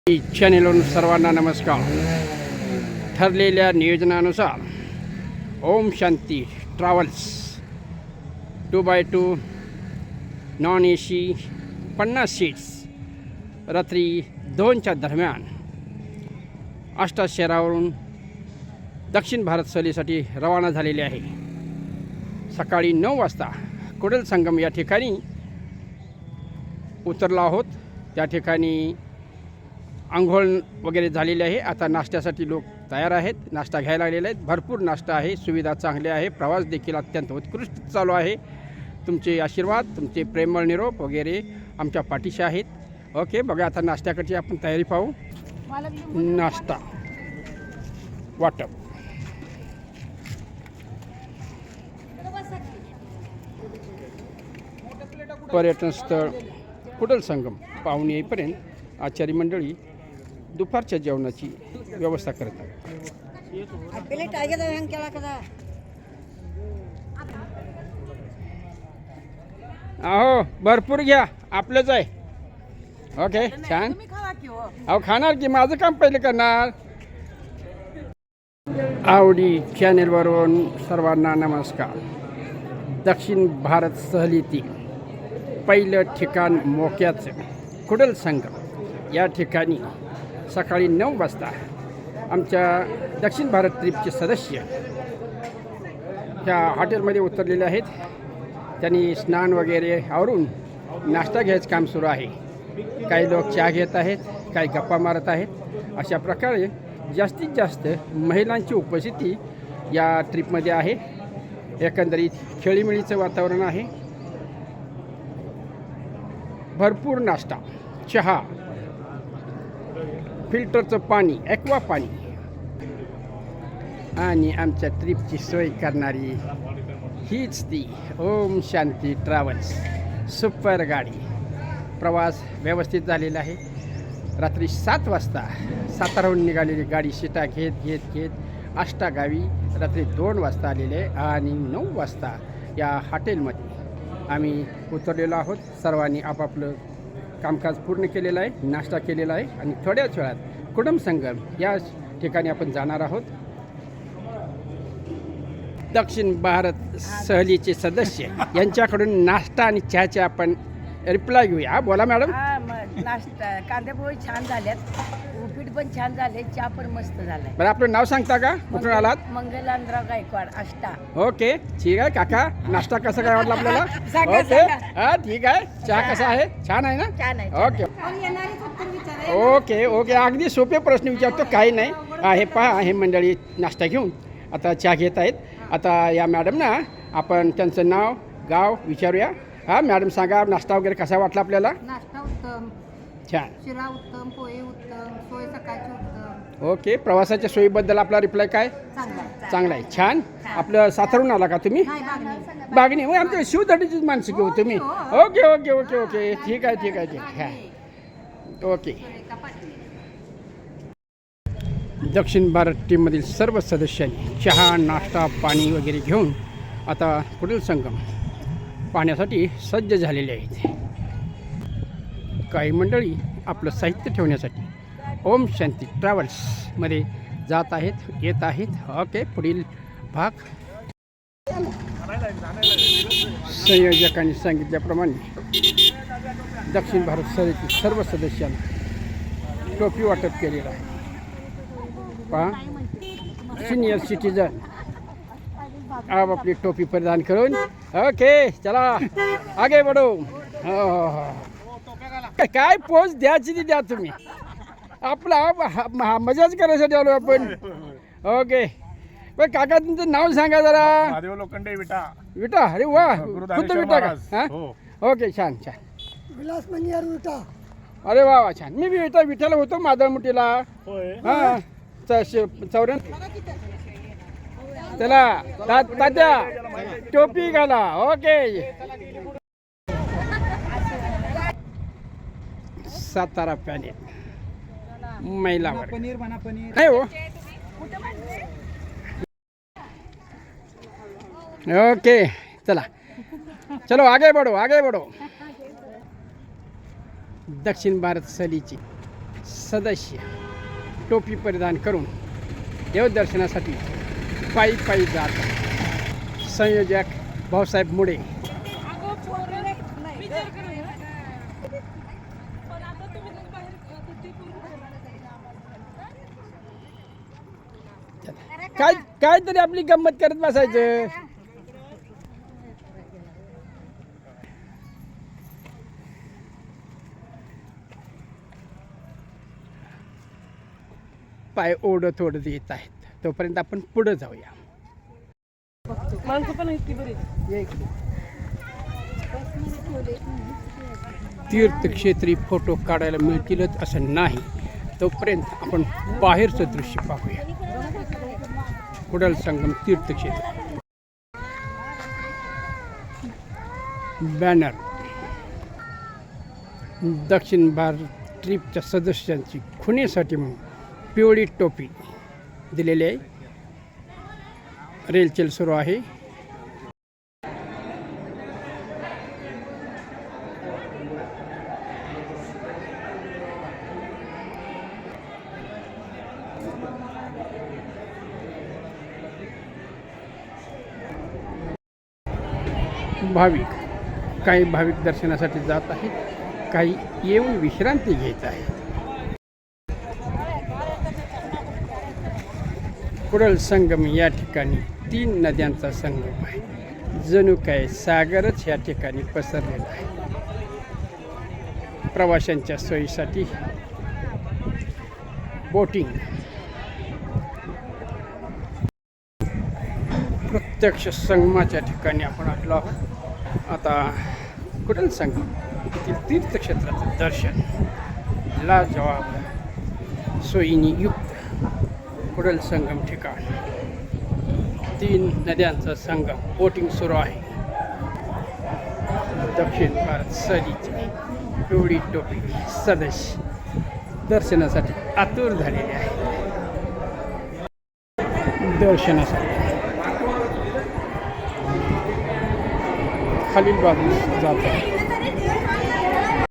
चॅनेलवरून सर्वांना नमस्कार. ठरलेल्या नियोजनानुसार Om Shanti travels 2x2 non AC 50 seats रात्री 2च्या दरम्यान आष्टा शहरावरून दक्षिण भारत सहलीसाठी रवाना झालेले आहे. सकाळी 9 वाजता कुडल संगम या ठिकाणी उतरलो आहोत. त्या ठिकाणी अंघोळ वगैरे झालेले आहे. आता नाश्त्यासाठी लोक तयार आहेत, नाश्ता घ्यायला लागलेले आहेत. भरपूर नाश्ता आहे, सुविधा चांगली आहे, प्रवास देखील अत्यंत उत्कृष्ट चालू आहे. तुमचे आशीर्वाद, तुमचे प्रेमळ निरोप वगैरे आमच्या पाठीशी आहेत. ओके, बघा आता नाश्त्याकडची आपण तयारी पाहू. नाश्ता वाटप. पर्यटन स्थळ कुडल संगम पाहून येईपर्यंत आचारी मंडळी दुपारच्या जेवणाची व्यवस्था करतात. अहो भरपूर घ्या, आपलंच आहे. ओके, छान. अहो खाणार की, माझं काम पहिले करणार. आवडी चॅनेलवरून सर्वांना नमस्कार. दक्षिण भारत सहलीतील पहिलं ठिकाण मोक्याचं कुडल संगम या ठिकाणी सकाळी 9 वाजता आमच्या दक्षिण भारत ट्रिपचे सदस्य ह्या हॉटेलमध्ये उतरलेले आहेत. त्यांनी स्नान वगैरे आवरून नाश्ता घ्यायचं काम सुरू आहे. काही लोक चहा घेत आहेत, काही गप्पा मारत आहेत. अशा प्रकारे जास्तीत जास्त महिलांची उपस्थिती या ट्रिपमध्ये आहे. एकंदरीत खेळीमेळीचं वातावरण आहे. भरपूर नाश्ता, चहा, फिल्टरचं पाणी, ॲक्वा पाणी आणि आमच्या ट्रिपची सोय करणारी हीच ती ओम शांती ट्रॅव्हल्स सुपर गाडी. प्रवास व्यवस्थित झालेला आहे. रात्री 7 वाजता साताराहून निघालेली गाडी शिटा घेत आष्टा गावी रात्री 2 वाजता आलेले आणि 9 वाजता या हॉटेलमध्ये आम्ही उतरलेलो आहोत. सर्वांनी आपापलं कामकाज पूर्ण केलेलं आहे, नाश्ता केलेला आहे आणि थोड्याच वेळात कुडम संगम या ठिकाणी आपण जाणार आहोत. दक्षिण भारत सहलीचे सदस्य यांच्याकडून नाश्ता आणि चहाचे आपण रिप्लाय घेऊया. बोला मॅडम. नाश्ता कांदेपोळी छान झाल्यात, उपीट पण छान झाले, चहा पण मस्त झालाय. बरं, आपलं नाव सांगता का, कुठून आलात? मंगलांद्राव गायकवाड, आष्टा. ओके, ठीक आहे काका. नाश्ता कसा काय वाटला आपल्याला? सांगा, ओके, हां ठीक आहे. चहा कसा आहे? छान आहे ना? छान आहे. ओके ओके ओके, अगदी सोपे प्रश्न विचारतो, काही नाही. हे पहा, हे मंडळी नाश्ता घेऊन आता चहा घेत आहेत. आता या मॅडम ना, आपण त्यांचं नाव गाव विचारूया. हां मॅडम, सांगा नाश्ता वगैरे कसा वाटला आपल्याला? नाश्ता उत्तम, छान. शिरा उत्तम, पोहे उत्तम, सोय सकाळची उत्तम. ओके, प्रवासाच्या सोयीबद्दल आपला रिप्लाय काय? चांगला आहे, छान. आपलं सातारून आला का तुम्ही? बागणी. मग आमच्या शिवधडीचीच माणसं घेऊ तुम्ही. ओके ओके ओके ओके, ठीक आहे ठीक आहे ठीक आहे. ओके. दक्षिण भारत टीममधील सर्व सदस्यांनी चहा, नाश्ता, पाणी वगैरे घेऊन आता कुडल संगम पाहण्यासाठी सज्ज झालेले आहेत. काही मंडळी आपलं साहित्य ठेवण्यासाठी ओम शांती ट्रॅव्हल्समध्ये जात आहेत, येत आहेत. ओके, पुढील भाग संयोजकांनी सांगितल्याप्रमाणे दक्षिण भारत सहलीतील सर्व सदस्यांना टोपी वाटप केलेलं आहे. पहा, सिनियर सिटीजन आपली टोपी परिधान करून. ओके, चला आगे बढो. काय पोच द्यायची ती द्या तुम्ही. आपला मजाच करायसाठी आलो आपण. ओके, पण काका तुमचं नाव सांगा जरा. महादेव लोखंडे विटा. विटा? अरे वा, खुद्द विटा का? हां, ओके, छान छान. विलास मंजियार विटा. अरे वा वा, छान. मी विठाला होतो मादळमुठीला. हां, 84. चला तात्या टोपी घाला. ओके, सातारा पॅलेस महिला पनीर म्हणा, पनीर नाही हो. ओके, चला चलो आगे बढ़ो आगे बढ़ो. दक्षिण भारत सहलीची सदस्य टोपी परिधान करून देवदर्शनासाठी पायी पायी जातात. संयोजक भाऊसाहेब मुळे. काय तरी आपली गंमत करत बसायचं. पाय ओढत ओढत येत आहेत. तोपर्यंत आपण पुढे जाऊया. तीर्थक्षेत्री फोटो काढायला मिळतीलच असं नाही. तोपर्यंत आपण बाहेरचं दृश्य पाहूया. कुडल संगम तीर्थक्षेत्र. बॅनर. दक्षिण भारत ट्रिपच्या सदस्यांची खुणेसाठी म्हणून पिवळी टोपी दिलेली आहे. रेलचेल सुरू आहे. काही भाविक दर्शनासाठी जात आहेत, काही येऊन विश्रांती घेत आहेत. कुडल संगम या ठिकाणी 3 नद्यांचा संगम आहे. जणू काय सागरच या ठिकाणी पसरलेला आहे. प्रवाशांच्या सोयीसाठी बोटिंग. प्रत्यक्ष संगमाच्या ठिकाणी आपण आलो आहोत. आता कुडल संगम येथील तीर्थक्षेत्राचं दर्शन लाजवाब सोयीनी युक्त कुडल संगम ठिकाण. 3 नद्यांचा संगम. बोटिंग सुरू आहे. दक्षिण भारत सहलीचे पिवळी टोपी सदस्य दर्शनासाठी आतुर झालेले आहे. दर्शनासाठी खालील बाजूस जात आहे.